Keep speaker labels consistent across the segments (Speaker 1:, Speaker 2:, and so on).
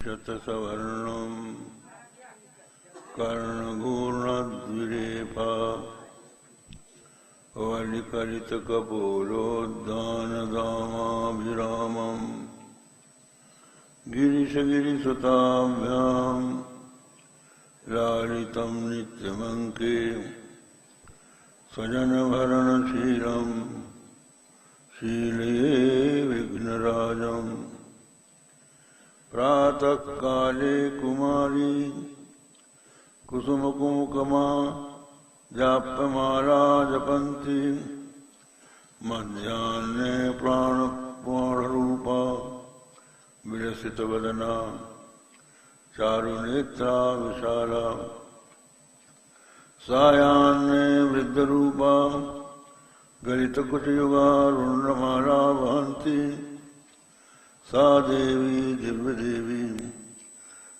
Speaker 1: शतसवर्णम् कर्णघूर्णद्विरेफा वलिकलितकपोलोद्दानदामाभिरामम् गिरिशगिरिसुताभ्याम् लालितं नित्यमङ्के स्वजनभरणशीलम् शीले विघ्नराजम् प्रातः काले कुमारी कुसुमकुमुकमा जाप्यमाला जपन्ति मध्याह्ने प्राणरूपा विलसितवदना चारुनेत्रा विशाला सायाह्ने वृद्धरूपा गलितकुचयुगा रुण्डमाला वहन्ति सा देवी दिव्यदेवी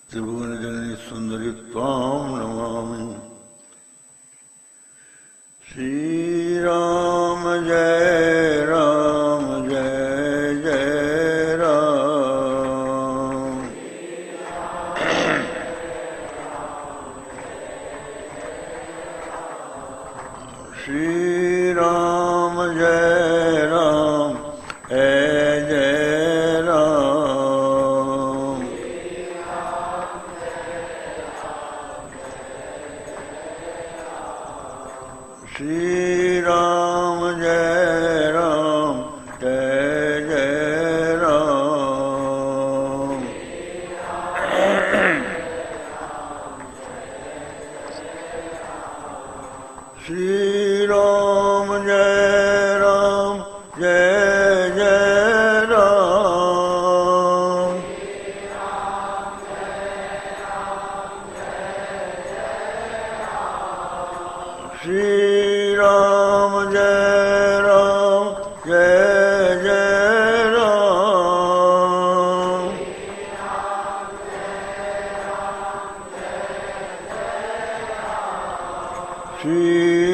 Speaker 1: त्रिभुवनजननी सुंदरी त्वां नमामि। श्री राम जय राम जय जय राम। श्री राम जय राम जय राम। श्री राम जय राम जय जय राम। श्री राम जय राम जय जय राम। श्री राम जय राम जय जय राम। श्री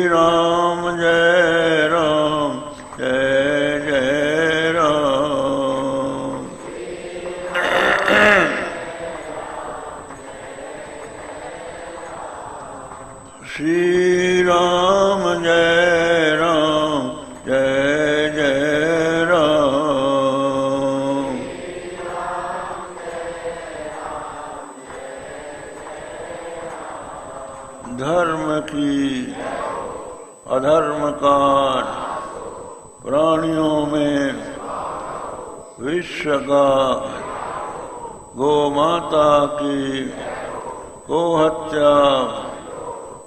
Speaker 1: राम जय राम जय जय राम। श्री राम जय राम जय जय राम। धर्म की अधर्म काट प्राणियों में विश्व का गौ माता की गोहत्या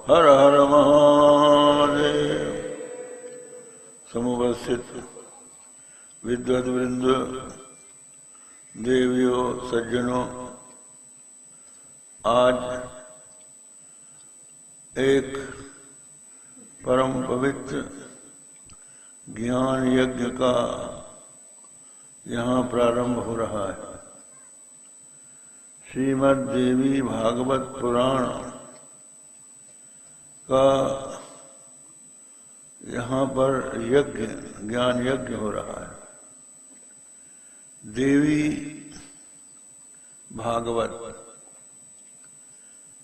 Speaker 1: हर हर महादेव। समुपस्थित विद्वद वृंद, देवियों, सज्जनों, आज एक परम पवित्र ज्ञान यज्ञ का यहाँ प्रारंभ हो रहा है। श्रीमद् देवी भागवत पुराण का यहाँ पर यज्ञ, ज्ञान यज्ञ हो रहा है। देवी भागवत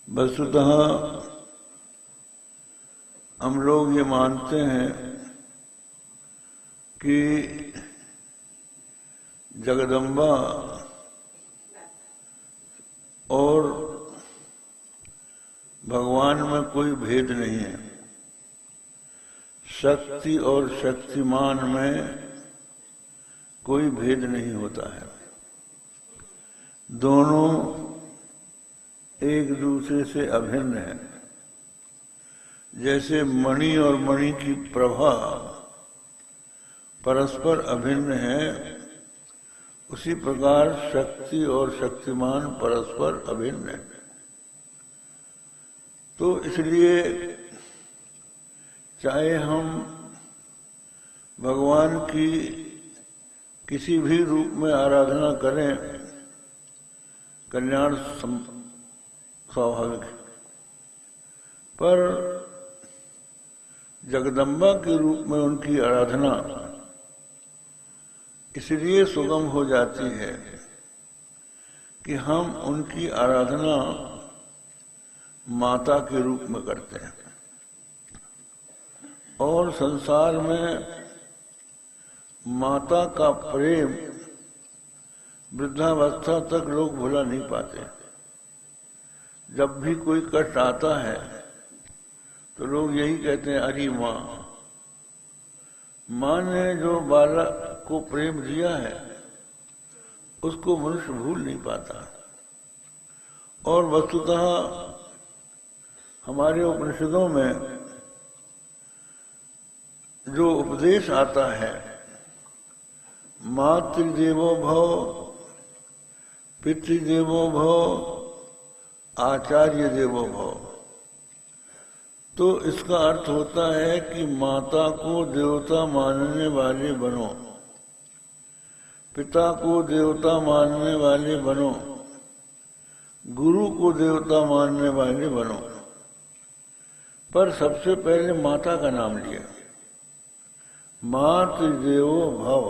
Speaker 1: वस्तुतः हम लोग ये मानते हैं कि जगदम्बा और भगवान में कोई भेद नहीं है। शक्ति और शक्तिमान में कोई भेद नहीं होता है। दोनों एक दूसरे से अभिन्न हैं। जैसे मणि और मणि की प्रभा परस्पर अभिन्न है, उसी प्रकार शक्ति और शक्तिमान परस्पर अभिन्न है। तो इसलिए चाहे हम भगवान की किसी भी रूप में आराधना करें, कल्याण स्वाभाविक, पर जगदम्बा के रूप में उनकी आराधना इसलिए सुगम हो जाती है कि हम उनकी आराधना माता के रूप में करते हैं और संसार में माता का प्रेम वृद्धावस्था तक लोग भुला नहीं पाते। जब भी कोई कष्ट आता है तो लोग यही कहते हैं, अरे माँ। माँ ने जो बालक को प्रेम दिया है उसको मनुष्य भूल नहीं पाता। और वस्तुतः हमारे उपनिषदों में जो उपदेश आता है, मातृदेवो भव, पितृदेवो भव, आचार्य देवो भव, तो इसका अर्थ होता है कि माता को देवता मानने वाले बनो, पिता को देवता मानने वाले बनो, गुरु को देवता मानने वाले बनो। पर सबसे पहले माता का नाम लिया, मातृदेवो भव।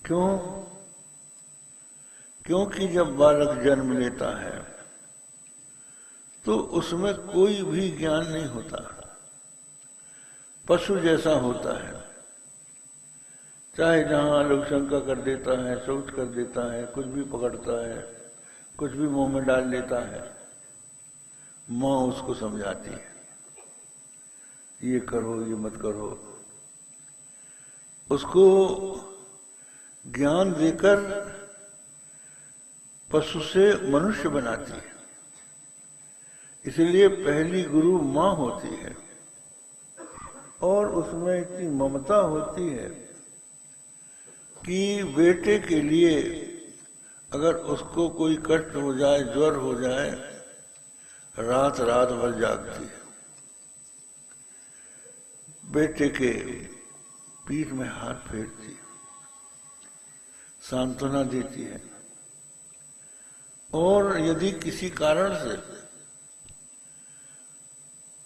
Speaker 1: क्यों? क्योंकि जब बालक जन्म लेता है तो उसमें कोई भी ज्ञान नहीं होता, पशु जैसा होता है। चाहे जहां लोग शंका कर देता है, शौच कर देता है, कुछ भी पकड़ता है, कुछ भी मुंह में डाल लेता है, माँ उसको समझाती है, ये करो, ये मत करो। उसको ज्ञान देकर पशु से मनुष्य बनाती है। इसलिए पहली गुरु माँ होती है और उसमें इतनी ममता होती है कि बेटे के लिए अगर उसको कोई कष्ट हो जाए, ज्वर हो जाए, रात रात भर जागती है, बेटे के पीठ में हाथ फेरती है, सांत्वना देती है। और यदि किसी कारण से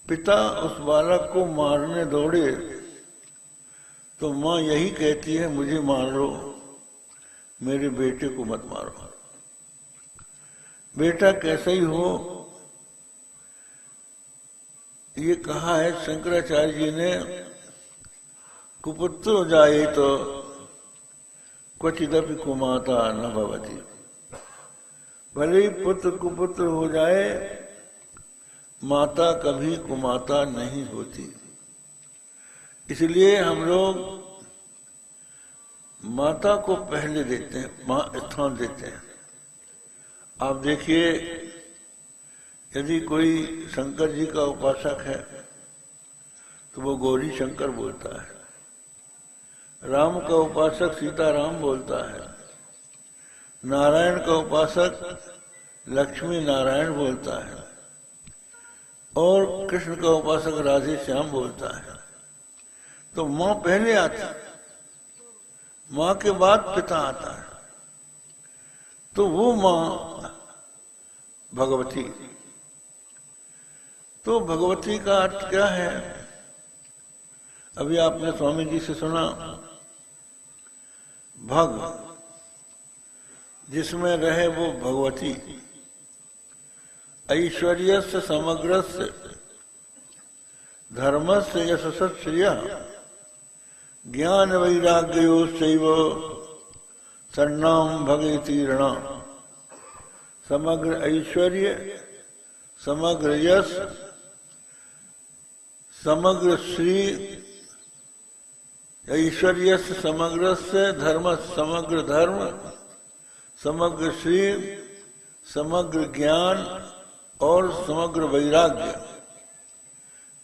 Speaker 1: पिता उस बालक को मारने दौड़े तो माँ यही कहती है, मुझे मार लो, मेरे बेटे को मत मारो। बेटा कैसा ही हो, ये कहा है शंकराचार्य जी ने, कुपुत्र जाए तो क्वचिदपि कुमाता न भवति। भले ही पुत्र कुपुत्र हो जाए, माता कभी कुमाता नहीं होती। इसलिए हम लोग माता को पहले देते हैं, मां स्थान देते हैं। आप देखिए, यदि कोई शंकर जी का उपासक है तो वो गौरी शंकर बोलता है, राम का उपासक सीताराम बोलता है, नारायण का उपासक लक्ष्मी नारायण बोलता है और कृष्ण का उपासक राधे श्याम बोलता है। तो माँ पहले आती, माँ के बाद पिता आता है, तो वो माँ भगवती। तो भगवती का अर्थ क्या है? अभी आपने स्वामी जी से सुना, भग जिसमें रहे वो भगवती, ऐश्वर्यस्य समग्रस्य धर्मस्य यशस्य श्रियः ज्ञान वैराग्योश्चैव शरणां भगेति ऋणा। समग्र ऐश्वर्य, समग्र यश, समग्र श्री, ऐश्वर्यस्य समग्रस्य धर्म, समग्र धर्म, समग्र श्री, समग्र ज्ञान और समग्र वैराग्य,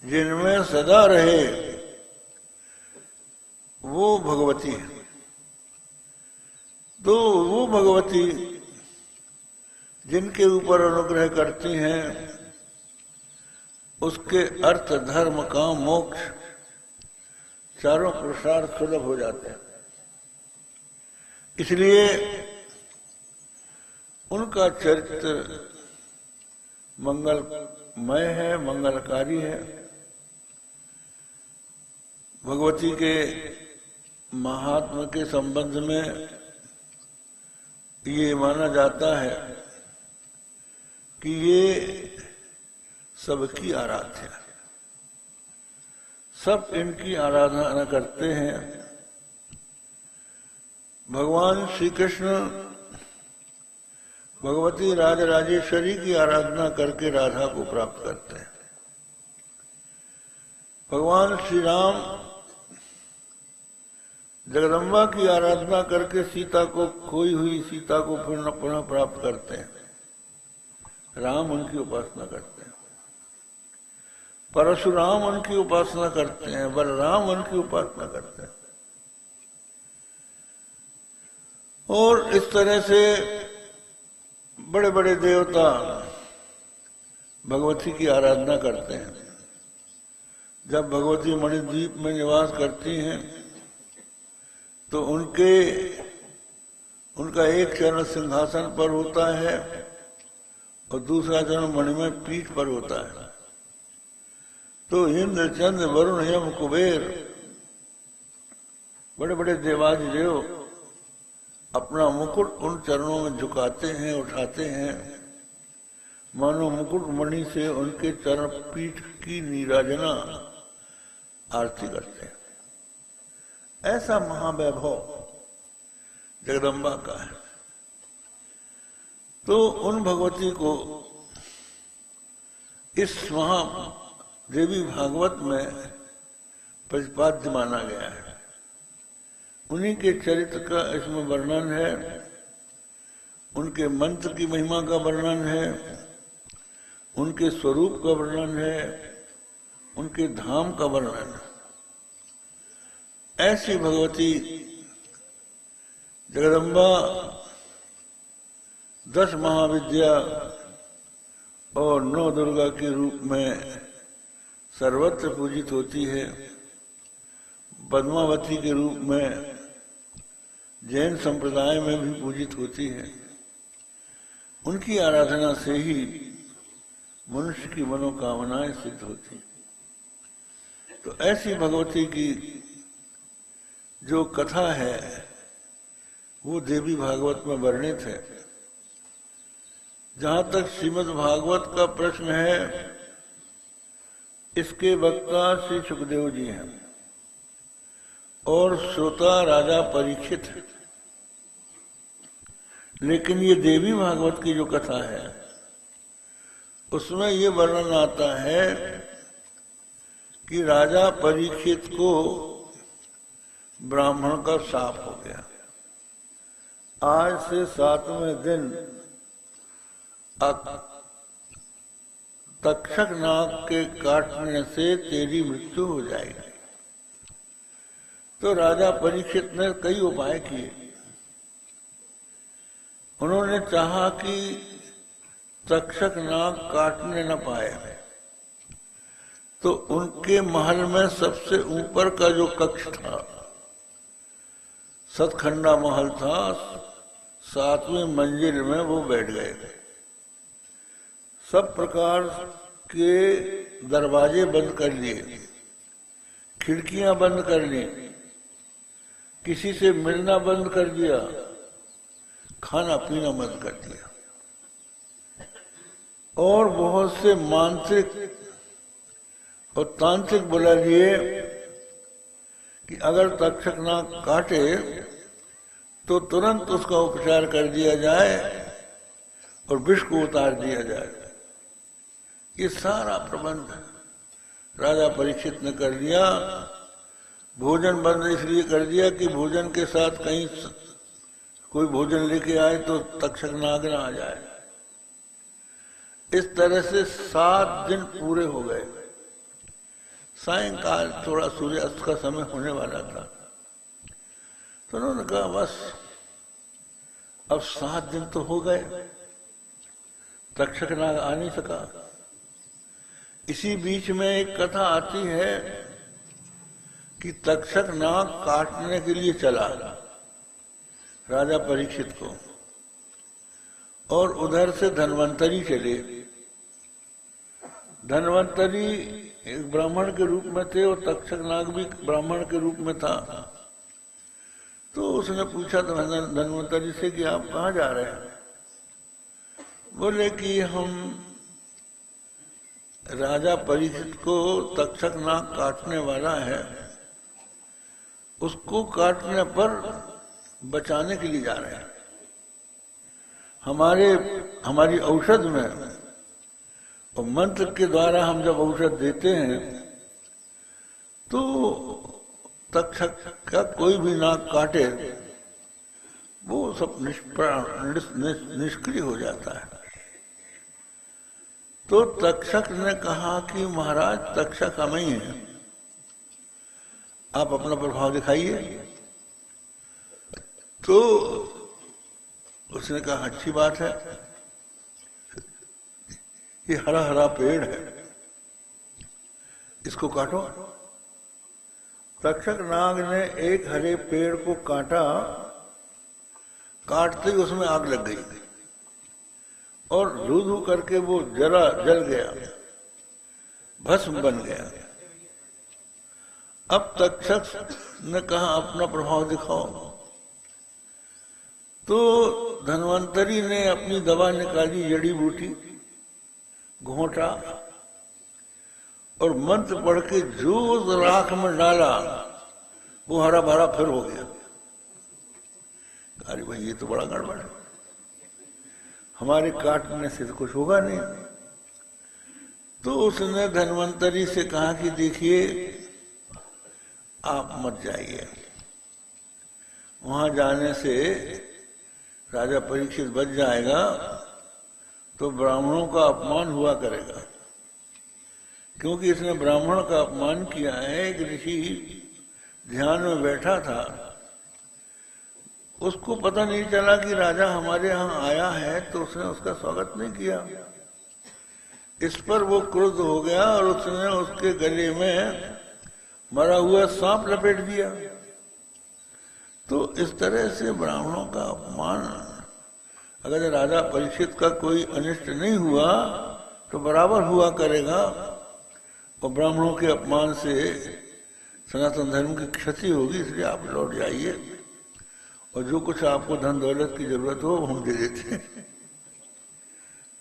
Speaker 1: जिनमें सदा रहे वो भगवती है। तो वो भगवती जिनके ऊपर अनुग्रह करती हैं, उसके अर्थ, धर्म, काम, मोक्ष चारों पुरुषार्थ सुलभ हो जाते हैं। इसलिए उनका चरित्र मंगलमय है, मंगलकारी है। भगवती के महात्मा के संबंध में ये माना जाता है कि ये सबकी आराध्या है, सब इनकी आराधना करते हैं। भगवान श्री कृष्ण भगवती राजराजेश्वरी की आराधना करके राधा को प्राप्त करते हैं। भगवान श्री राम जगदम्बा की आराधना करके सीता को, खोई हुई सीता को पुनः प्राप्त करते हैं। राम उनकी उपासना करते हैं, परशुराम उनकी उपासना करते हैं, बलराम उनकी उपासना करते हैं। और इस तरह से बड़े बड़े देवता भगवती की आराधना करते हैं। जब भगवती मणिद्वीप में निवास करती हैं तो उनका एक चरण सिंहासन पर होता है और दूसरा चरण मणिमय पीठ पर होता है। तो इंद्र, चंद्र, वरुण, यम, कुबेर, बड़े बड़े देवाधिदेव अपना मुकुट उन चरणों में झुकाते हैं, उठाते हैं, मानो मुकुट मणि से उनके चरण पीठ की नीराजना आरती करते हैं। ऐसा महावैभव जगदम्बा का है। तो उन भगवती को इस देवी भागवत में प्रतिपाद्य माना गया है। उन्हीं के चरित्र का इसमें वर्णन है, उनके मंत्र की महिमा का वर्णन है, उनके स्वरूप का वर्णन है, उनके धाम का वर्णन है। ऐसी भगवती जगदम्बा 10 महाविद्या और 9 दुर्गा के रूप में सर्वत्र पूजित होती है। पद्मावती के रूप में जैन संप्रदाय में भी पूजित होती है। उनकी आराधना से ही मनुष्य की मनोकामनाएं सिद्ध होती। तो ऐसी भगवती की जो कथा है वो देवी भागवत में वर्णित है। जहां तक श्रीमद् भागवत का प्रश्न है, इसके वक्ता श्री सुखदेव जी हैं और श्रोता राजा परीक्षित है। लेकिन ये देवी भागवत की जो कथा है उसमें ये वर्णन आता है कि राजा परीक्षित को ब्राह्मण का शाप हो गया। आज से 7वें दिन तक्षक नाग के काटने से तेरी मृत्यु हो जाएगी। तो राजा परीक्षित ने कई उपाय किए। उन्होंने चाहा कि तक्षक नाग काटने न पाए, तो उनके महल में सबसे ऊपर का जो कक्ष था, सतखंडा महल था, 7वीं मंजिल में वो बैठ गए। सब प्रकार के दरवाजे बंद कर लिए, खिड़कियां बंद कर ली, किसी से मिलना बंद कर दिया, खाना पीना बंद कर दिया। और बहुत से मांत्रिक और तांत्रिक बुला लिए कि अगर तक्षक नाग काटे तो तुरंत उसका उपचार कर दिया जाए और विष को उतार दिया जाए। ये सारा प्रबंध राजा परीक्षित ने कर दिया। भोजन बंद इसलिए कर दिया कि भोजन के साथ कहीं कोई भोजन लेके आए तो तक्षक नाग न आ जाए। इस तरह से 7 दिन पूरे हो गए। सायंकाल थोड़ा सूर्यास्त का समय होने वाला था, तो उन्होंने कहा बस अब 7 दिन तो हो गए, तक्षक नाग आ नहीं सका। इसी बीच में एक कथा आती है कि तक्षक नाग काटने के लिए चला राजा परीक्षित को, और उधर से धन्वंतरी चले। धन्वंतरी एक ब्राह्मण के रूप में थे और तक्षक नाग भी ब्राह्मण के रूप में था। तो उसने पूछा तो धन्वंतरी से कि आप कहाँ जा रहे हैं? बोले कि हम राजा परीक्षित को तक्षक नाग काटने वाला है, उसको काटने पर बचाने के लिए जा रहे हैं। हमारी औषध में और मंत्र के द्वारा हम जब औषध देते हैं तो तक्षक का कोई भी नाग काटे वो सब निष्क्रिय हो जाता है। तो तक्षक ने कहा कि महाराज तक्षक हम ही हैं, आप अपना प्रभाव दिखाइए। तो उसने कहा अच्छी बात है, ये हरा हरा पेड़ है, इसको काटो। तक्षक नाग ने एक हरे पेड़ को काटा, काटते ही उसमें आग लग गई और धू धू करके वो जरा जल गया, भस्म बन गया। अब तक्षक ने कहा अपना प्रभाव दिखाओ। तो धन्वंतरी ने अपनी दवा निकाली, जड़ी बूटी घोंटा और मंत्र पढ़ के जो उस राख में डाला वो हरा भरा फिर हो गया। अरे भाई ये तो बड़ा गड़बड़ है, हमारे काटने से तो कुछ होगा नहीं। तो उसने धन्वंतरी से कहा कि देखिए आप मत जाइए, वहां जाने से राजा परीक्षित बच जाएगा तो ब्राह्मणों का अपमान हुआ करेगा, क्योंकि इसने ब्राह्मण का अपमान किया है। एक ऋषि ध्यान में बैठा था, उसको पता नहीं चला कि राजा हमारे यहाँ आया है, तो उसने उसका स्वागत नहीं किया। इस पर वो क्रुद्ध हो गया और उसने उसके गले में मरा हुआ सांप लपेट दिया। तो इस तरह से ब्राह्मणों का अपमान, अगर राजा परीक्षित का कोई अनिष्ट नहीं हुआ तो बराबर हुआ करेगा, और ब्राह्मणों के अपमान से सनातन धर्म की क्षति होगी। इसलिए आप लौट जाइए और जो कुछ आपको धन दौलत की जरूरत हो वो हम दे देते हैं।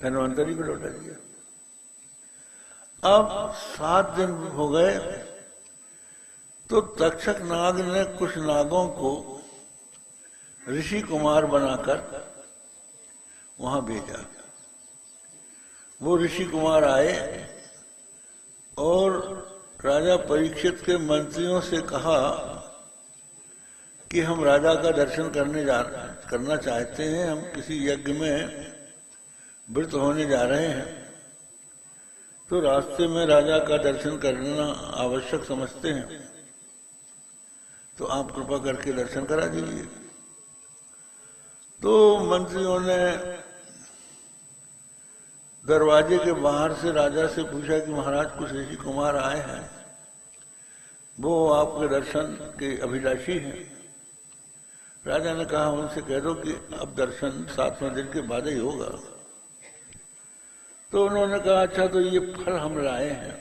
Speaker 1: धन्वंतरी को लौटा दिया। अब 7 दिन हो गए तो तक्षक नाग ने कुछ नागों को ऋषि कुमार बनाकर वहां भेजा। वो ऋषि कुमार आए और राजा परीक्षित के मंत्रियों से कहा कि हम राजा का दर्शन करना चाहते हैं, हम किसी यज्ञ में व्रत होने जा रहे हैं, तो रास्ते में राजा का दर्शन करना आवश्यक समझते हैं, तो आप कृपा करके दर्शन करा दीजिए। तो मंत्रियों ने दरवाजे के बाहर से राजा से पूछा कि महाराज कुछ ऋषि कुमार आए हैं, वो आपके दर्शन के अभिलाषी हैं। राजा ने कहा उनसे कह दो कि अब दर्शन 7वें दिन के बाद ही होगा। तो उन्होंने कहा अच्छा तो ये फल हम लाए हैं,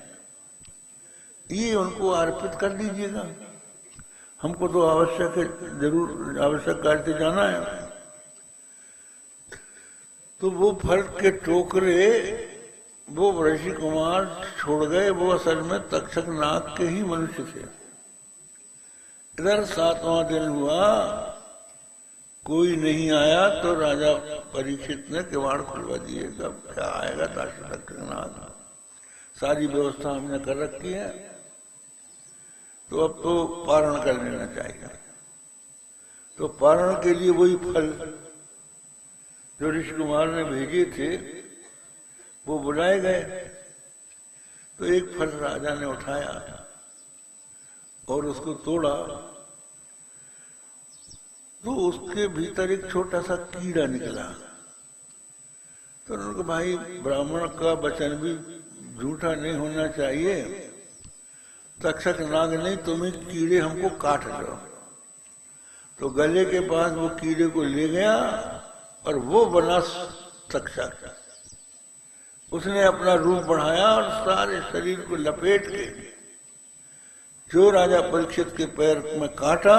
Speaker 1: ये उनको अर्पित कर दीजिएगा, हमको तो आवश्यक है, जरूर आवश्यक कार्य से जाना है। तो वो फल के टोकरे वो ऋषि कुमार छोड़ गए, वो असल में तक्षक नाग के ही मनुष्य थे। इधर 7वां दिन हुआ, कोई नहीं आया, तो राजा परीक्षित ने किवाड़ खुलवा दिए। कब क्या आएगा तक्षक नाग, सारी व्यवस्था हमने कर रखी है, तो अब तो पारण कर लेना चाहिए। तो पारण के लिए वही फल जो ऋषि कुमार ने भेजे थे वो बुलाए गए। तो एक फल राजा ने उठाया और उसको तोड़ा, तो उसके भीतर एक छोटा सा कीड़ा निकला। तो उन्होंने कहा भाई ब्राह्मण का वचन भी झूठा नहीं होना चाहिए, तक्षक नाग नहीं तुम्हें कीड़े हमको काट लो। तो गले के पास वो कीड़े को ले गया और वो बना तक्षक। उसने अपना रूप बढ़ाया और सारे शरीर को लपेट के जो राजा परीक्षित के पैर में काटा,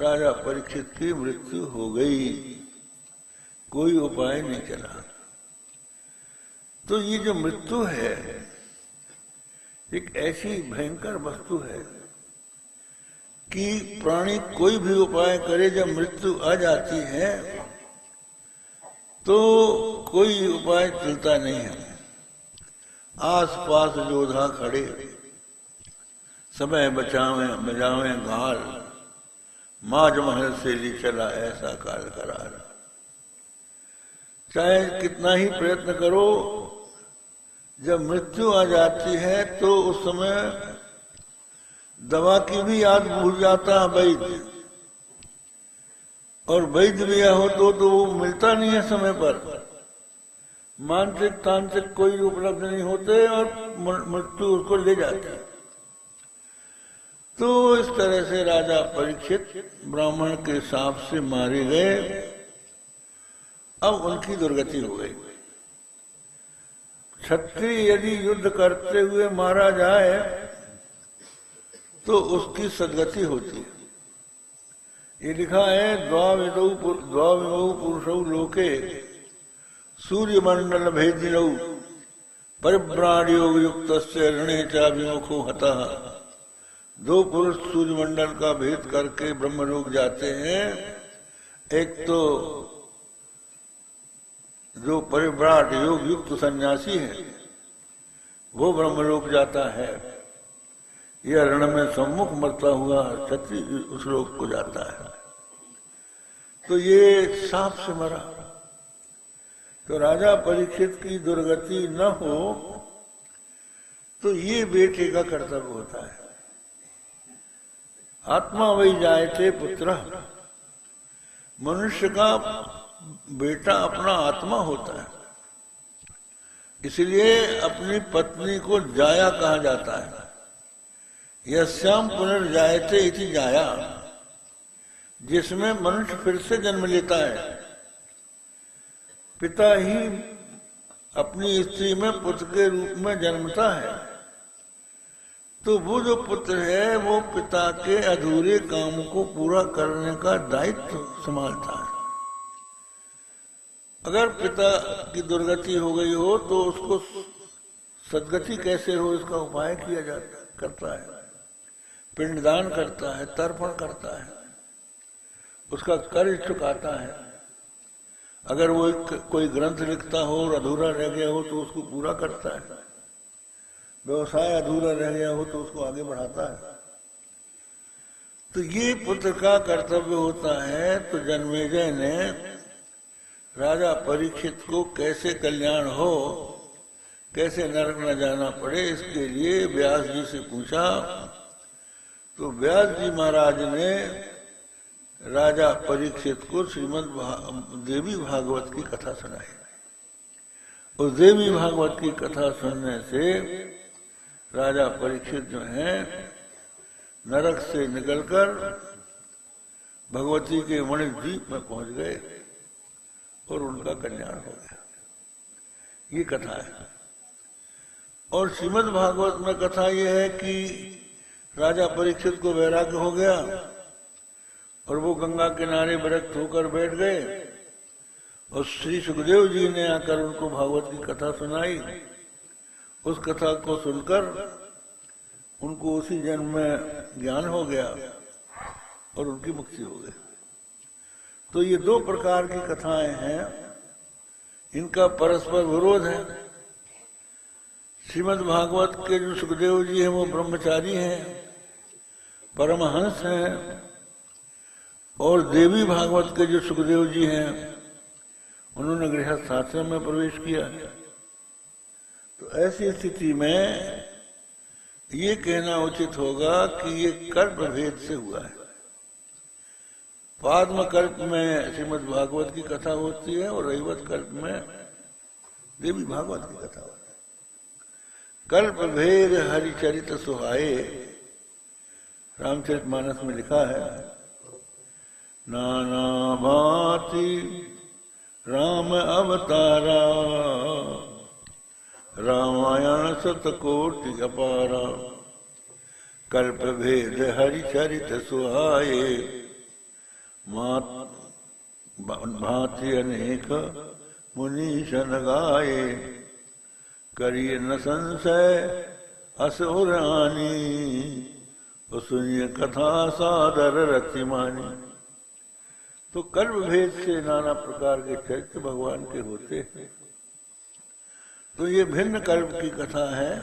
Speaker 1: राजा परीक्षित की मृत्यु हो गई, कोई उपाय नहीं चला। तो ये जो मृत्यु है एक ऐसी भयंकर वस्तु है कि प्राणी कोई भी उपाय करे, जब मृत्यु आ जाती है तो कोई उपाय चलता नहीं है। आसपास योद्धा खड़े, समय बजावे घाल, माज महल से ली चला ऐसा काल करार। चाहे कितना ही प्रयत्न करो, जब मृत्यु आ जाती है तो उस समय दवा की भी याद भूल जाता है वैद्य, और वैद्य भी हो तो वो मिलता नहीं है समय पर। मानसिक तांत्रिक कोई उपलब्ध नहीं होते और मृत्यु उसको ले जाती है। तो इस तरह से राजा परीक्षित ब्राह्मण के शाप से मारे गए। अब उनकी दुर्गति हो गई। क्षत्रिय यदि युद्ध करते हुए मारा जाए तो उसकी सदगति होती है। ये लिखा है द्वाविमौ पुरुषौ लोके सूर्यमंडल भेदिनौ परिभ्राण योग युक्त ऋणे चाभिमुखो हतः। दो पुरुष सूर्यमंडल का भेद करके ब्रह्मलोक जाते हैं। एक तो जो परिभ्राट योग युक्त सन्यासी है वो ब्रह्मलोक जाता है, यह रण में सम्मुख मरता हुआ क्षत्रिय उस लोक को जाता है। तो ये सांप से मरा। तो राजा परीक्षित की दुर्गति न हो तो ये बेटे का कर्तव्य होता है। आत्मा वही जायते पुत्र, मनुष्य का बेटा अपना आत्मा होता है। इसलिए अपनी पत्नी को जाया कहा जाता है। यस्याम पुनर्जायते इति जाया, जिसमें मनुष्य फिर से जन्म लेता है। पिता ही अपनी स्त्री में पुत्र के रूप में जन्मता है, तो वो जो पुत्र है वो पिता के अधूरे काम को पूरा करने का दायित्व संभालता है। अगर पिता की दुर्गति हो गई हो तो उसको सदगति कैसे हो, इसका उपाय किया करता है। पिंडदान करता है, तर्पण करता है, उसका कर्ज चुकाता है। अगर वो कोई ग्रंथ लिखता हो और अधूरा रह गया हो तो उसको पूरा करता है। व्यवसाय अधूरा रह गया हो तो उसको आगे बढ़ाता है। तो ये पुत्र का कर्तव्य होता है। तो जन्मेजय ने राजा परीक्षित को कैसे कल्याण हो, कैसे नरक न जाना पड़े, इसके लिए व्यास जी से पूछा। तो व्यास जी महाराज ने राजा परीक्षित को श्रीमद् देवी भागवत की कथा सुनाई। उस देवी भागवत की कथा सुनने से राजा परीक्षित जो है नरक से निकलकर भगवती के मणि द्वीप में पहुंच गए और उनका कल्याण हो गया। ये कथा है। और श्रीमद् भागवत में कथा यह है कि राजा परीक्षित को वैराग्य हो गया और वो गंगा किनारे विरक्त होकर बैठ गए और श्री सुखदेव जी ने आकर उनको भागवत की कथा सुनाई। उस कथा को सुनकर उनको उसी जन्म में ज्ञान हो गया और उनकी मुक्ति हो गई। तो ये दो प्रकार की कथाएं हैं, इनका परस्पर विरोध है। श्रीमद् भागवत के जो सुखदेव जी हैं वो ब्रह्मचारी हैं, परमहंस हैं, और देवी भागवत के जो सुखदेव जी हैं उन्होंने गृहस्थ आश्रम में प्रवेश किया। तो ऐसी स्थिति में ये कहना उचित होगा कि ये कल्प भेद से हुआ है। पाद्म कल्प में श्रीमद् भागवत की कथा होती है और रैवत कल्प में देवी भागवत की कथा होती है। कल्प भेद हरिचरित सुहाए, रामचरितमानस में लिखा है, नाना भांति राम अवतारा, रामायण सतकोटि अपारा। कल्प भेद हरिचरित सुहाए, भांति अनेक मुनीशन गाये, करिए न संशय अस उरानी, सुनिए कथा सादर रति मानी। तो कल्प भेद से नाना प्रकार के चरित्र भगवान के होते हैं। तो ये भिन्न कल्प की कथा है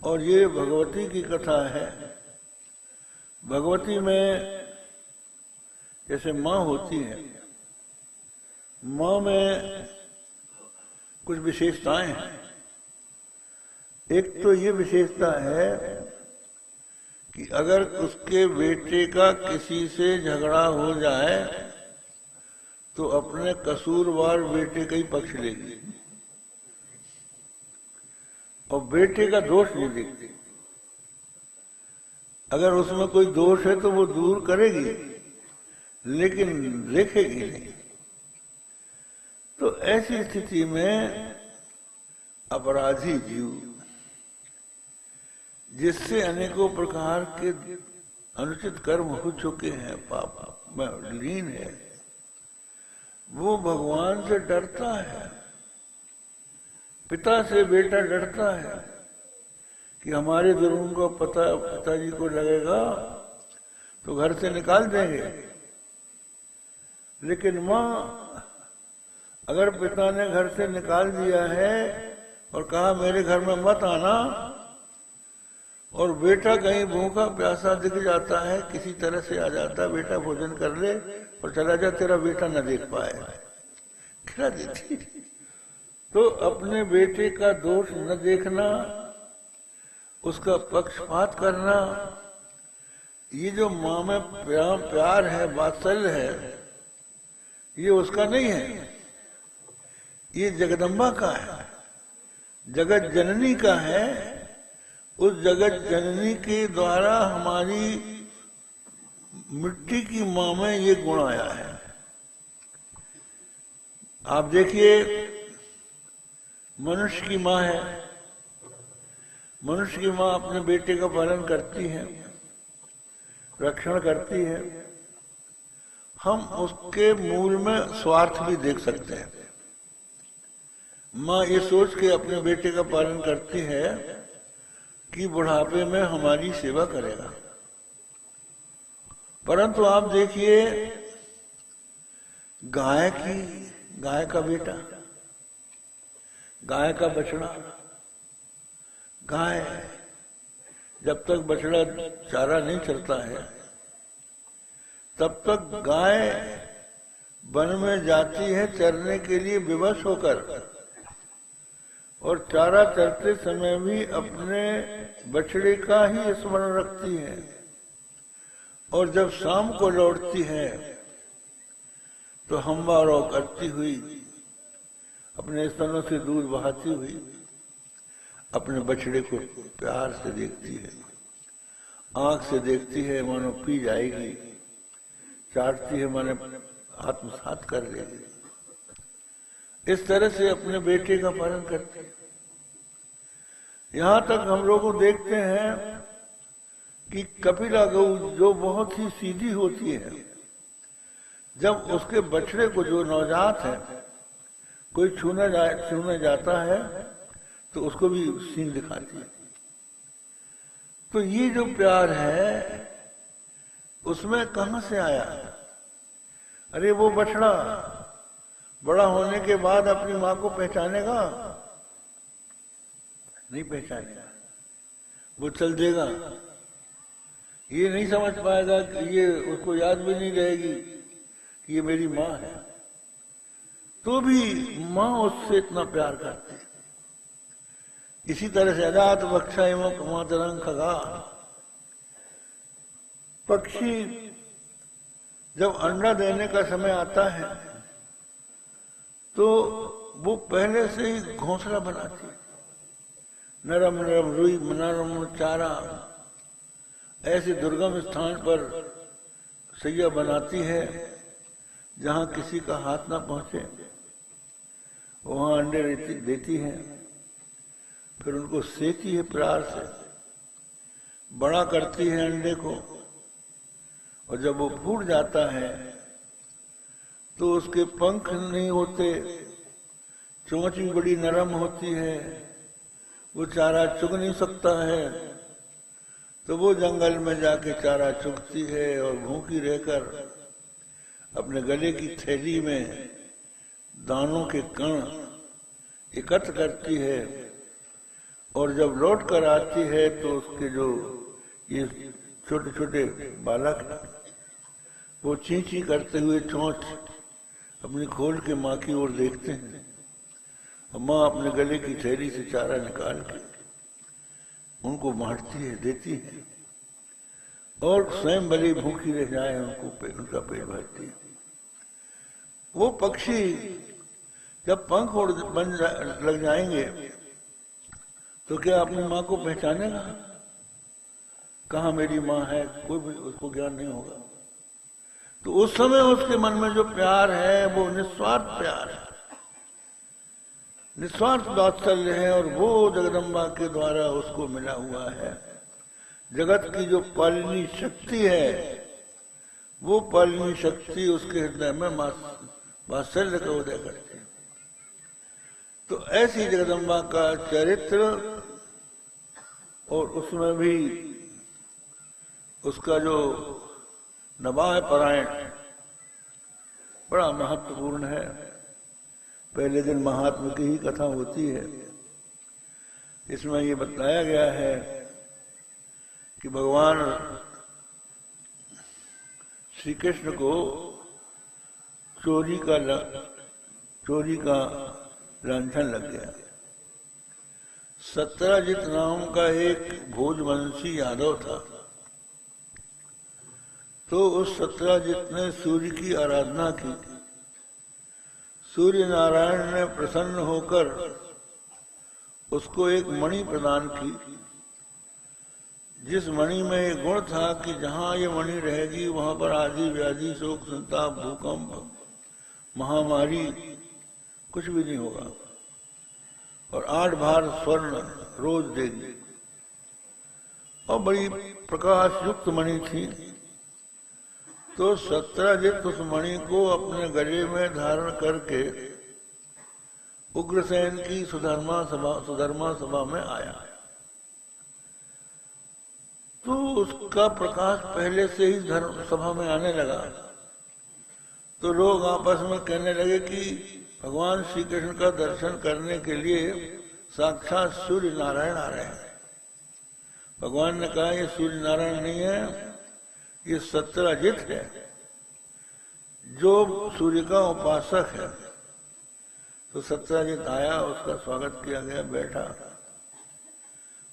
Speaker 1: और ये भगवती की कथा है। भगवती में जैसे माँ होती है, माँ में कुछ विशेषताएं हैं। एक तो ये विशेषता है कि अगर उसके बेटे का किसी से झगड़ा हो जाए तो अपने कसूरवार बेटे का ही पक्ष लेगी और बेटे का दोष नहीं देखती। अगर उसमें कोई दोष है तो वो दूर करेगी लेकिन देखेगी नहीं। तो ऐसी स्थिति में अपराधी जीव जिससे अनेकों प्रकार के अनुचित कर्म हो चुके हैं, पाप में लीन है, वो भगवान से डरता है। पिता से बेटा डरता है कि हमारे जुर्म को पिताजी को लगेगा तो घर से निकाल देंगे। लेकिन माँ अगर पिता ने घर से निकाल दिया है और कहा मेरे घर में मत आना, और बेटा कहीं भूखा प्यासा दिख जाता है, किसी तरह से आ जाता, बेटा भोजन कर ले और चला जा, तेरा बेटा न देख पाए, खिला देती। तो अपने बेटे का दोष न देखना, उसका पक्षपात करना, ये जो माँ में प्यार है, वात्सल्य है, ये उसका नहीं है, ये जगदम्बा का है, जगत जननी का है। उस जगत जननी के द्वारा हमारी मिट्टी की माँ में ये गुण आया है। आप देखिए, मनुष्य की माँ है, मनुष्य की माँ अपने बेटे का पालन करती है, रक्षण करती है। हम उसके मूल में स्वार्थ भी देख सकते हैं। माँ ये सोच के अपने बेटे का पालन करती है कि बुढ़ापे में हमारी सेवा करेगा। परंतु आप देखिए, गाय का बेटा, गाय का बछड़ा, गाय जब तक बछड़ा चारा नहीं चरता है तब तक गाय वन में जाती है चरने के लिए विवश होकर, और चारा चरते समय भी अपने बछड़े का ही स्मरण रखती है। और जब शाम को लौटती है तो हम्बा रो करती हुई, अपने स्तनों से दूध बहाती हुई अपने बछड़े को प्यार से देखती है, आंख से देखती है मानो पी जाएगी, चाटती है मानो आत्मसात कर लेगी। इस तरह से अपने बेटे का पालन करती है। यहाँ तक हम लोग को देखते हैं कि कपिला गऊ जो बहुत ही सीधी होती है, जब उसके बछड़े को जो नवजात है कोई छूने जाता है तो उसको भी सींग दिखाती है। तो ये जो प्यार है उसमें कहां से आया? अरे वो बछड़ा बड़ा होने के बाद अपनी माँ को पहचानेगा? नहीं पहचानेगा, वो चल देगा। ये नहीं समझ पाएगा कि ये, उसको याद भी नहीं रहेगी कि ये मेरी माँ है। तो भी माँ उससे इतना प्यार करती है। इसी तरह से अजात बक्षा एवं मातरंग खगा, पक्षी जब अंडा देने का समय आता है तो वो पहले से ही घोंसला बनाती है, नरम नरम रुई, नरम चारा, ऐसे दुर्गम स्थान पर सैया बनाती है जहां किसी का हाथ ना पहुंचे, वहां अंडे देती है। फिर उनको सेती है, प्यार से बड़ा करती है अंडे को, और जब वो फूट जाता है तो उसके पंख नहीं होते, चोंच भी बड़ी नरम होती है, वो चारा चुग नहीं सकता है, तो वो जंगल में जाके चारा चुगती है और भूखी रहकर अपने गले की थैली में दानों के कण एकत्र करती है और जब लौट कर आती है तो उसके जो ये छोटे छोटे बालक वो ची ची करते हुए चोंच अपनी खोल के माँ की ओर देखते हैं और माँ अपने गले की थैली से चारा निकाल के उनको बांटती है, देती है और स्वयं भले भूखी रह जाए उनका पेट भरती है। वो पक्षी जब पंख लग जाएंगे तो क्या अपनी माँ को पहचानेगा? कहाँ मेरी माँ है, कोई भी उसको ज्ञान नहीं होगा। तो उस समय उसके मन में जो प्यार है वो निस्वार्थ प्यार है, निस्वार्थ वात्सल्य है और वो जगदम्बा के द्वारा उसको मिला हुआ है। जगत की जो पालनी शक्ति है वो पालनी शक्ति उसके हृदय में वात्सल्य का उदय करती है। तो ऐसी जगदम्बा का चरित्र और उसमें भी उसका जो नवाह परायण बड़ा महत्वपूर्ण है। पहले दिन महात्मा की ही कथा होती है। इसमें ये बताया गया है कि भगवान श्री कृष्ण को चोरी का लांछन लग गया। सत्यजित नाम का एक भोजवंशी यादव था। तो उस सत्यजित ने सूर्य की आराधना की। सूर्य नारायण ने प्रसन्न होकर उसको एक मणि प्रदान की, जिस मणि में ये गुण था कि जहां ये मणि रहेगी वहां पर आदि व्याधि शोक संताप भूकंप महामारी कुछ भी नहीं होगा और 8 भार स्वर्ण रोज देगी और बड़ी प्रकाश युक्त मणि थी। तो सत्यजित उस मणि को अपने गले में धारण करके उग्रसेन की सुधर्मा सभा में आया। तो उसका प्रकाश पहले से ही सभा में आने लगा। तो लोग आपस में कहने लगे कि भगवान श्री कृष्ण का दर्शन करने के लिए साक्षात सूर्य नारायण आ रहे हैं। भगवान ने कहा ये सूर्य नारायण नहीं है, ये सत्यजित है जो सूर्य का उपासक है। तो सत्यजित आया, उसका स्वागत किया गया, बैठा।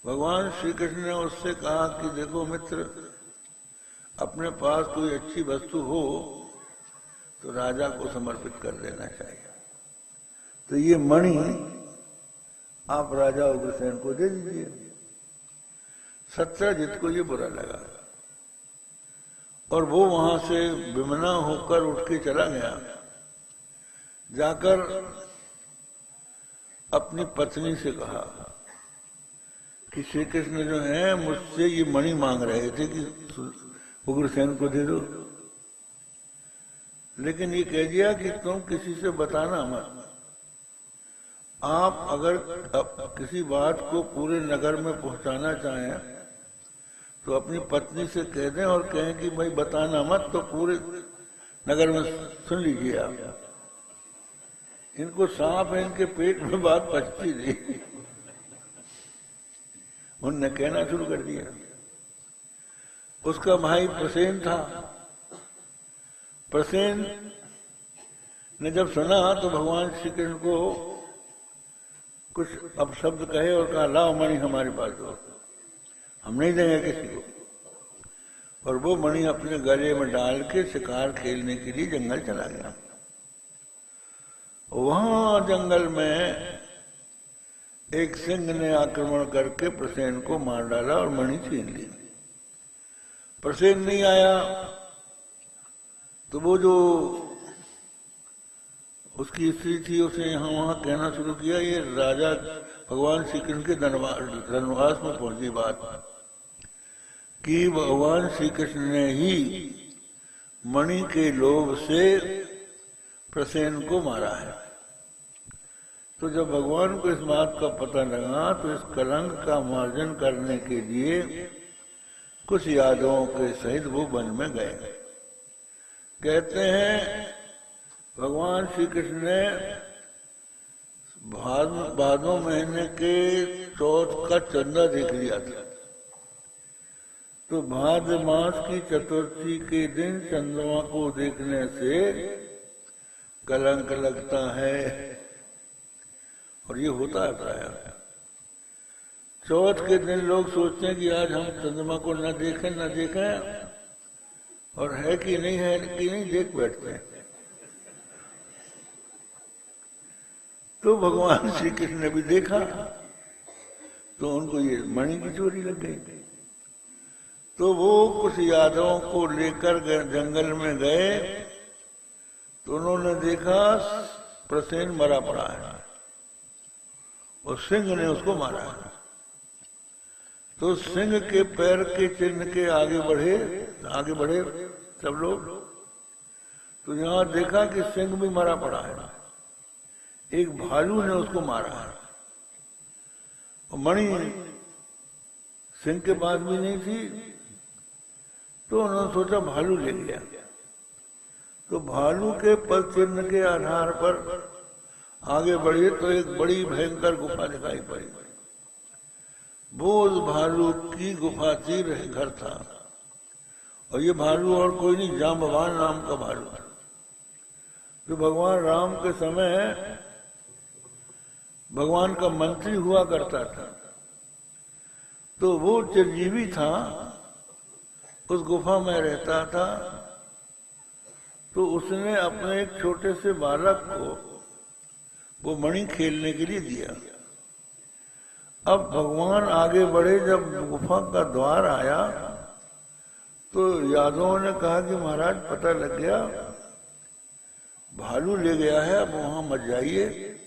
Speaker 1: भगवान श्री कृष्ण ने उससे कहा कि देखो मित्र, अपने पास कोई अच्छी वस्तु हो तो राजा को समर्पित कर देना चाहिए। तो ये मणि आप राजा उग्रसेन को दे दीजिए। सत्यजित को ये बुरा लगा और वो वहां से विमना होकर उठ के चला गया। जाकर अपनी पत्नी से कहा कि श्री कृष्ण जो है मुझसे ये मणि मांग रहे थे कि उग्रसेन को दे दो, लेकिन ये कह दिया कि तुम किसी से बताना मत। आप अगर किसी बात को पूरे नगर में पहुंचाना चाहें तो अपनी पत्नी से कह दें और कहें कि भाई बताना मत, तो पूरे नगर में सुन लीजिए आप। इनको सांप है, इनके पेट में बात पचती थी। उनने कहना शुरू कर दिया। उसका भाई प्रसेन था। प्रसेन ने जब सुना तो भगवान श्री कृष्ण को कुछ अपशब्द कहे और कहा लाओ मणि हमारे पास दो, हम नहीं देंगे किसी को। और वो मणि अपने गले में डाल के शिकार खेलने के लिए जंगल चला गया। वहां जंगल में एक सिंह ने आक्रमण करके प्रसेन को मार डाला और मणि छीन ली। प्रसेन नहीं आया तो वो जो उसकी स्त्री थी उसे यहाँ वहां कहना शुरू किया, ये राजा भगवान श्री कृष्ण के वनवास में पहुंची बात कि भगवान श्री कृष्ण ने ही मणि के लोभ से प्रसेन को मारा है। तो जब भगवान को इस बात का पता लगा तो इस कलंक का मार्जन करने के लिए कुछ यादवों के सहित वो वन में गए। कहते हैं भगवान श्री कृष्ण ने भादों महीने के चौथ का चंदा देख लिया था। तो भाद्र मास की चतुर्थी के दिन चंद्रमा को देखने से कलंक लगता है, और ये होता है प्राय। चौथ के दिन लोग सोचते हैं कि आज हम चंद्रमा को न देखें, और है कि नहीं देख बैठते हैं। तो भगवान श्री कृष्ण ने भी देखा तो उनको ये मणि की चोरी लग गई। तो वो कुछ यादवों को लेकर जंगल में गए तो उन्होंने देखा प्रसेन मरा पड़ा है और सिंह ने उसको मारा है। तो सिंह के पैर के चिन्ह के आगे बढ़े सब लोग। तो यहां देखा कि सिंह भी मरा पड़ा है, एक भालू ने उसको मारा है। और मणि सिंह के पास भी नहीं थी, तो उन्होंने सोचा भालू ले लिया। तो भालू के पद चिन्ह के आधार पर आगे बढ़े तो एक बड़ी भयंकर गुफा दिखाई पड़ी। वो उस भालू की गुफा थी, घर था। और ये भालू और कोई नहीं, जांबवान नाम का भालू है, जो भगवान राम के समय भगवान का मंत्री हुआ करता था। तो वो चिरजीवी था, उस गुफा में रहता था। तो उसने अपने एक छोटे से बालक को वो मणि खेलने के लिए दिया। अब भगवान आगे बढ़े, जब गुफा का द्वार आया तो यादवों ने कहा कि महाराज पता लग गया, भालू ले गया है, अब वहां मत जाइए,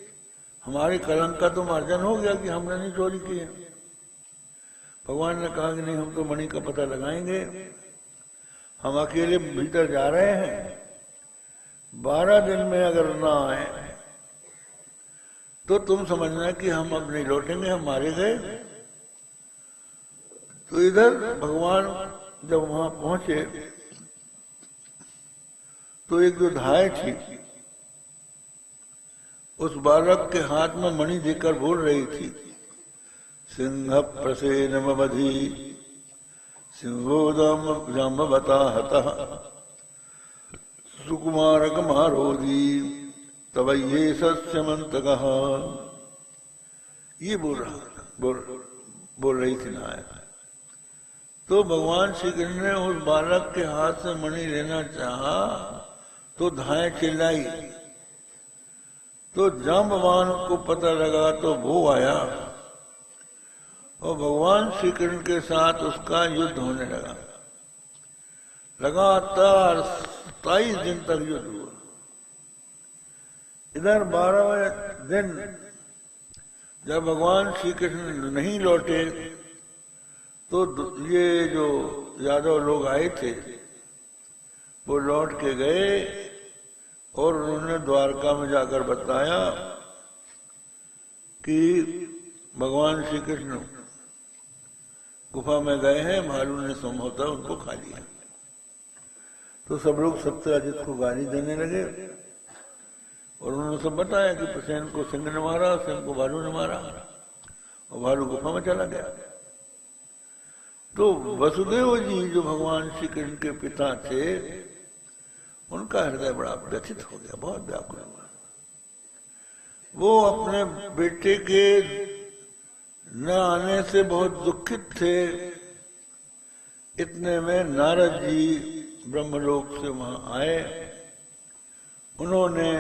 Speaker 1: हमारे कलंक का तो मार्जन हो गया कि हमने नहीं चोरी की है। भगवान ने कहा कि नहीं, हम तो मणि का पता लगाएंगे, हम अकेले भीतर जा रहे हैं, 12 दिन में अगर ना आए तो तुम समझना कि हम अब नहीं लौटेंगे, हम मारे गए। तो इधर भगवान जब वहां पहुंचे तो एक जो धाय थी उस बालक के हाथ में मणि देकर बोल रही थी, सिंह प्रसेनमवधि सिंहोदम जाम्बवता हतः सुकुमारक मारोदी तब ये सस्यमंतकः। ये बोल रही थी नायक। तो भगवान श्री कृष्ण ने उस बालक के हाथ से मणि लेना चाहा तो धाय चिल्लाई। तो जांबवान को पता लगा तो वो आया और भगवान श्री कृष्ण के साथ उसका युद्ध होने लगा। लगातार 27 दिन तक युद्ध हुआ। इधर 12वें दिन जब भगवान श्री कृष्ण नहीं लौटे तो ये जो यादव लोग आए थे वो लौट के गए और उन्होंने द्वारका में जाकर बताया कि भगवान श्री कृष्ण गुफा में गए हैं, भालू ने संभवतः उनको खा लिया। तो सब लोग सत्यजित को गाली देने लगे और उन्होंने सब बताया कि प्रसेन को सिंह ने मारा, सिंह को भालू ने मारा और भालू गुफा में चला गया। तो वसुदेव जी जो भगवान श्री कृष्ण के पिता थे, उनका हृदय बड़ा व्यथित हो गया, बहुत व्याकुल हुआ। वो अपने बेटे के न आने से बहुत दुखित थे। इतने में नारद जी ब्रह्मलोक से वहां आए। उन्होंने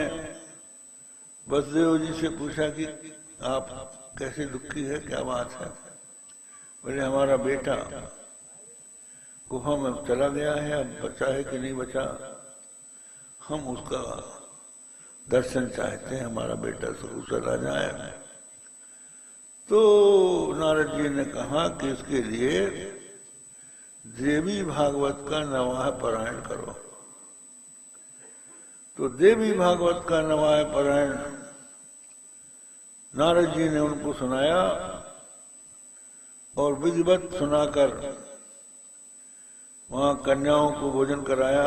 Speaker 1: वसुदेव जी से पूछा कि आप कैसे दुखी है, क्या बात है? बोले हमारा बेटा गुफा में चला गया है, अब बचा है कि नहीं बचा, हम उसका दर्शन चाहते हैं, हमारा बेटा सकुशल आ जाए। तो नारद जी ने कहा कि इसके लिए देवी भागवत का नवाह पारायण करो। तो देवी भागवत का नवाय पारायण नारद जी ने उनको सुनाया और विधिवत सुनाकर वहां कन्याओं को भोजन कराया,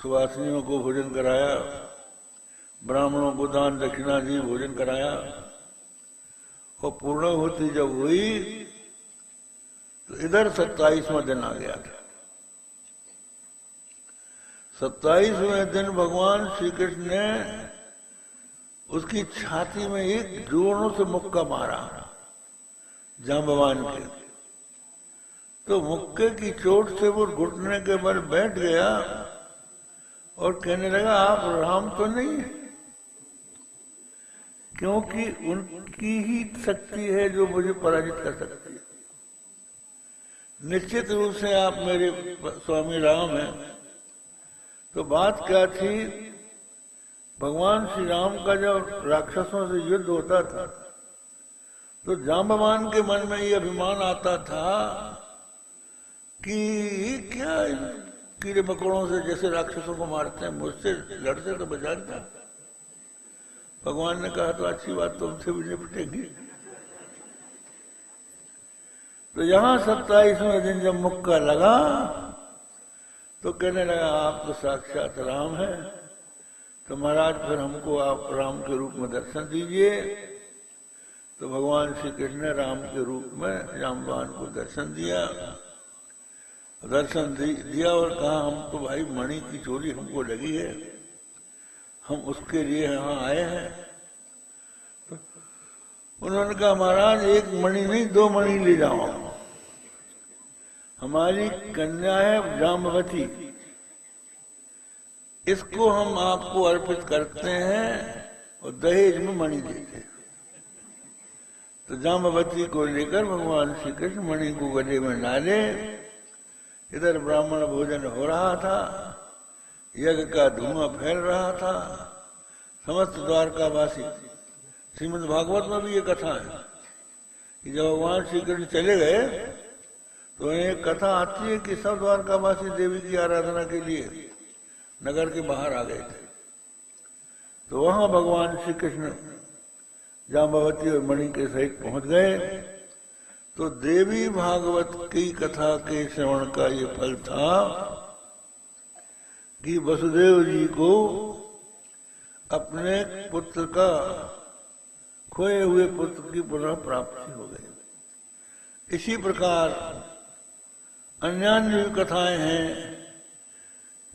Speaker 1: सुवासिनियों को भोजन कराया, ब्राह्मणों को दान दक्षिणा दी, भोजन कराया। और पूर्णाहुति जब हुई तो इधर 27वां दिन आ गया था। 27वें दिन भगवान श्री कृष्ण ने उसकी छाती में एक जोरों से मुक्का मारा जांबवान के। तो मुक्के की चोट से वो घुटने के बल बैठ गया और कहने लगा, आप राम तो नहीं है, क्योंकि उनकी ही शक्ति है जो मुझे पराजित कर सकती है। निश्चित रूप से आप मेरे स्वामी राम हैं। तो बात क्या थी, भगवान श्री राम का जब राक्षसों से युद्ध होता था तो जांबवान के मन में ये अभिमान आता था कि क्या कीड़े मकोड़ों से जैसे राक्षसों को मारते हैं, मुझसे लड़ते तो बचाता। भगवान ने कहा तो अच्छी बात, तुमसे भी निपटेंगी। तो यहां 27वें दिन जब मुक्का लगा तो कहने लगा, आप तो साक्षात राम है, तो महाराज फिर हमको आप राम के रूप में दर्शन दीजिए। तो भगवान श्री कृष्ण ने राम के रूप में जांबवान को दर्शन दिया। दर्शन दिया और कहा, हम तो भाई मणि की चोरी हमको लगी है, हम उसके लिए यहाँ आए हैं। तो उन्होंने कहा, महाराज एक मणि नहीं 2 मणि ले जाओ, हमारी कन्या है जाम्बवती, इसको हम आपको अर्पित करते हैं और दहेज में मणि देते हैं। तो जाम्बवती को लेकर भगवान श्री कृष्ण मणि को गले में डाले। इधर ब्राह्मण भोजन हो रहा था, यज्ञ का धुआं फैल रहा था। समस्त द्वारकावासी, श्रीमद् भागवत में भी ये कथा है कि जब भगवान श्री कृष्ण चले गए तो एक कथा आती है कि सब द्वारकावासी देवी की आराधना के लिए नगर के बाहर आ गए थे। तो वहां भगवान श्री कृष्ण जाम्बवती और मणि के सहित पहुंच गए। तो देवी भागवत की कथा के श्रवण का ये फल था कि वसुदेव जी को अपने पुत्र का, खोए हुए पुत्र की पुनः प्राप्ति हो गई। इसी प्रकार अन्य कथाएं हैं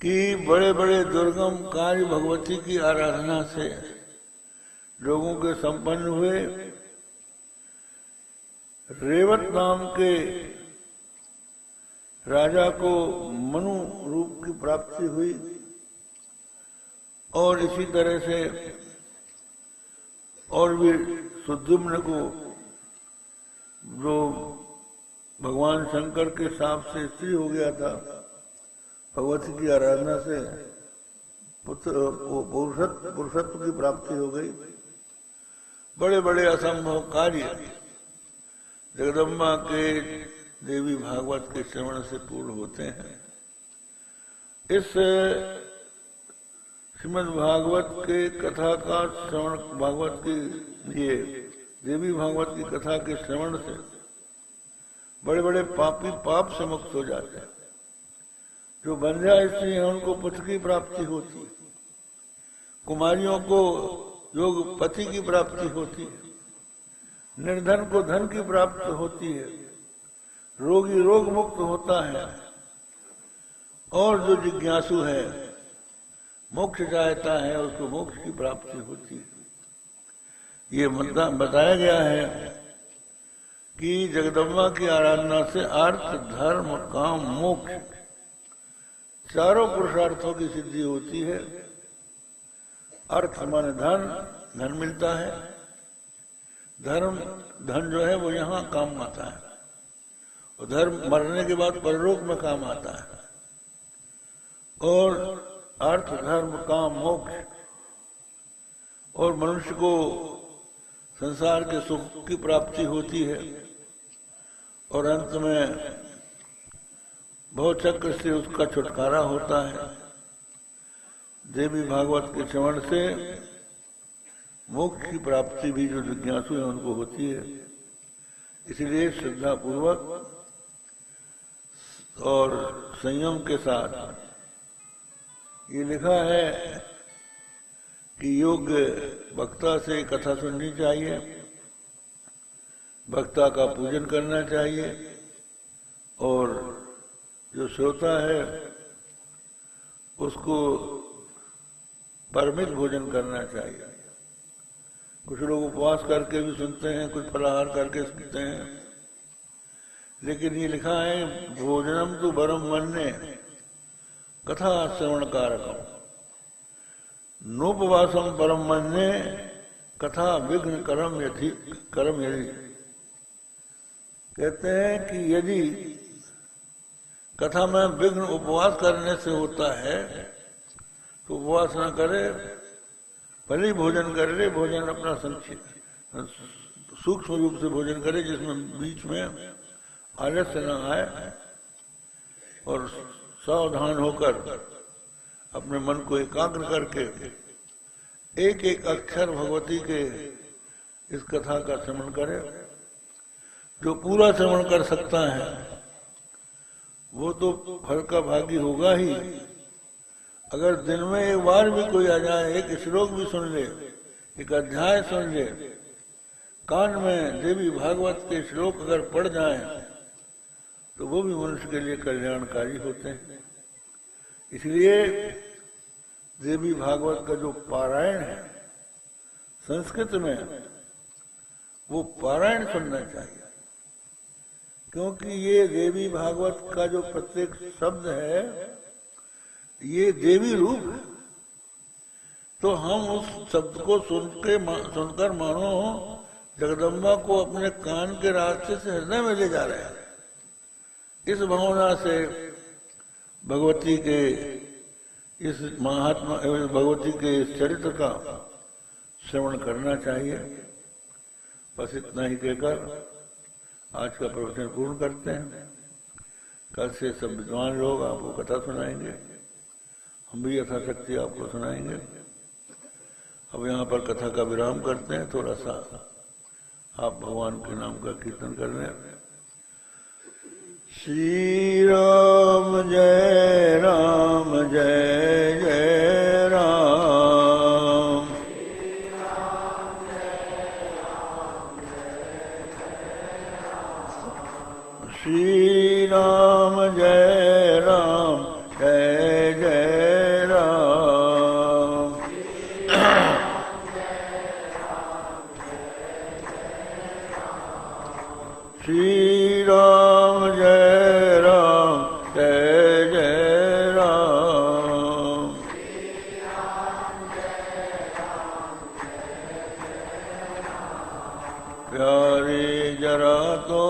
Speaker 1: कि बड़े बड़े दुर्गम कार्य भगवती की आराधना से लोगों के संपन्न हुए। रेवत नाम के राजा को मनु रूप की प्राप्ति हुई और इसी तरह से और भी सुद्युम्न को, जो भगवान शंकर के साप से स्त्री हो गया था, भगवती की आराधना से पुरुषत्व की प्राप्ति हो गई। बड़े बड़े असंभव कार्य जगदम्बा के देवी भागवत के श्रवण से पूर्ण होते हैं। इस श्रीमद् भागवत के कथा का श्रवण, भागवत की ये देवी भागवत की कथा के श्रवण से बड़े बड़े पापी पाप से मुक्त हो जाते हैं। जो बंध्या स्त्री है उनको पुत्र की प्राप्ति होती है, कुमारियों को योग पति की प्राप्ति होती है, निर्धन को धन की प्राप्ति होती है, रोगी रोग मुक्त होता है, और जो जिज्ञासु है, मोक्ष चाहता है, उसको मोक्ष की प्राप्ति होती है। ये बताया गया है कि जगदम्बा की आराधना से अर्थ, धर्म, काम, मोक्ष चारों पुरुषार्थों की सिद्धि होती है। अर्थ माने धन, धन मिलता है। धर्म, धन जो है वो यहाँ काम आता है, और धर्म मरने के बाद परलोक में काम आता है। और अर्थ, धर्म, काम, मोक्ष, और मनुष्य को संसार के सुख की प्राप्ति होती है, और अंत में भवचक्र से उसका छुटकारा होता है। देवी भागवत के श्रवण से मोक्ष की प्राप्ति भी जो जिज्ञासु है उनको होती है। इसलिए श्रद्धा पूर्वक और संयम के साथ ये लिखा है कि योग्य वक्ता से कथा सुननी चाहिए, वक्ता का पूजन करना चाहिए और जो श्रोता है उसको परमित भोजन करना चाहिए। कुछ लोग उपवास करके भी सुनते हैं, कुछ फलाहार करके सुनते हैं, लेकिन ये लिखा है भोजनम तो वरम मन्ये कथा श्रवण कारकम, नोपवासम परम मन्ये कथा विघ्न करम यदि। कहते हैं कि यदि कथा में विघ्न उपवास करने से होता है तो उपवास न करे, भले भोजन कर ले, भोजन अपना सूक्ष्म रूप से भोजन करे जिसमें बीच में आलस्य न आए और सावधान होकर अपने मन को एकाग्र करके एक एक अक्षर भगवती के इस कथा का श्रवण करे। जो पूरा श्रवण कर सकता है वो तो फल का भागी होगा ही। अगर दिन में एक बार भी कोई आ जाए, एक श्लोक भी सुन ले, एक अध्याय सुन ले, कान में देवी भागवत के श्लोक अगर पढ़ जाए तो वो भी मनुष्य के लिए कल्याणकारी होते हैं। इसलिए देवी भागवत का जो पारायण है संस्कृत में, वो पारायण सुनना चाहिए, क्योंकि ये देवी भागवत का जो प्रत्येक शब्द है ये देवी रूप है। तो हम उस शब्द को सुनकर मानो जगदम्बा को अपने कान के रास्ते से हृदय में ले जा रहे हैं। इस भावना से भगवती के इस महात्मा भगवती के इस चरित्र का श्रवण करना चाहिए। बस इतना ही कहकर आज का प्रवचन पूर्ण करते हैं। कल से सब विद्वान लोग आपको कथा सुनाएंगे, हम भी यथाशक्ति आपको सुनाएंगे। अब यहाँ पर कथा का विराम करते हैं, थोड़ा सा आप भगवान के नाम का कीर्तन कर लें। श्री राम जय जय राम, श्री राम जय जय राम, श्री राम जय जय राम, प्यारे जरा तो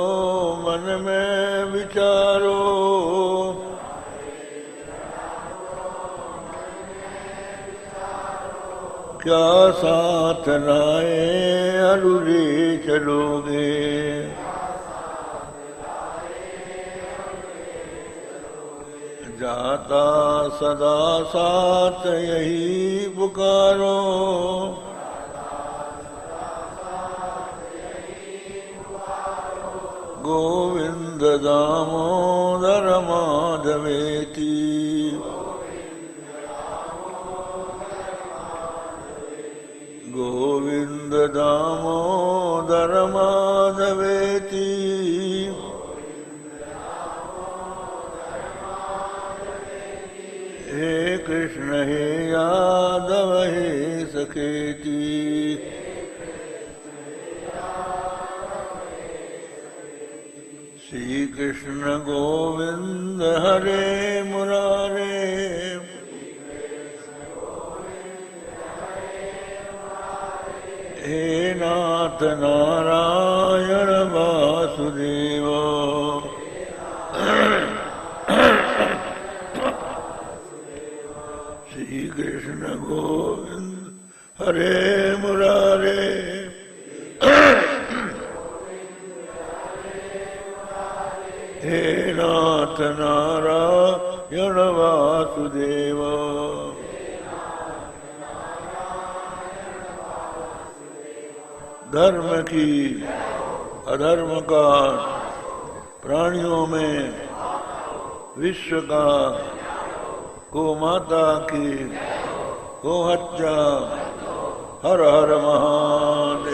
Speaker 1: मन में विचारो, क्या साथ लाए अरुले चलोगे, जाता सदा साथ यही पुकारो, गोविंद दामोदर माधवेति, गोविंद दामोदर माधवेति, हे कृष्ण हे यादव हे सखेति, श्री कृष्ण गोविंद हरे मुरारे, हे नाथ नारायण वासुदेव, श्री कृष्ण गोविंद हरे मुरारे, हे नाथ नारायण वासुदेव, धर्म की अधर्म का प्राणियों में विश्व का गो माता की गो हत्या हर हर महादेव।